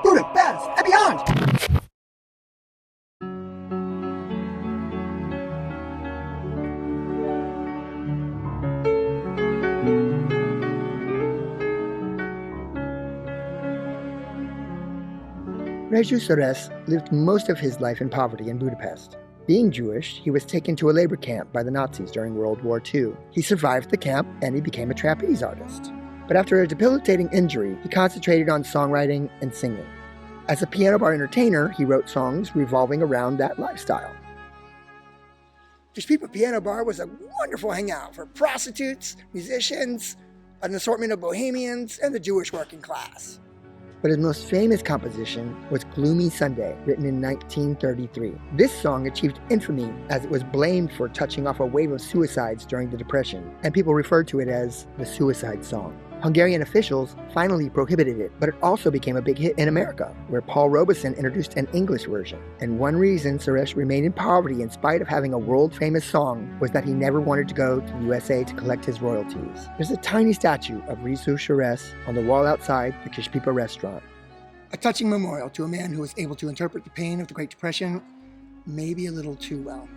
Budapest and beyond! Rezső Seress lived most of his life in poverty in Budapest. Being Jewish, he was taken to a labor camp by the Nazis during World War II. He survived the camp and he became a trapeze artist. But after a debilitating injury, he concentrated on songwriting and singing. As a piano bar entertainer, he wrote songs revolving around that lifestyle. Kispipa Piano Bar was a wonderful hangout for prostitutes, musicians, an assortment of bohemians, and the Jewish working class. But his most famous composition was Gloomy Sunday, written in 1933. This song achieved infamy as it was blamed for touching off a wave of suicides during the Depression, and people referred to it as the suicide song. Hungarian officials finally prohibited it, but it also became a big hit in America, where Paul Robeson introduced an English version. And one reason Seress remained in poverty in spite of having a world-famous song was that he never wanted to go to the USA to collect his royalties. There's a tiny statue of Rezső Seress on the wall outside the Kispipa restaurant. A touching memorial to a man who was able to interpret the pain of the Great Depression maybe a little too well.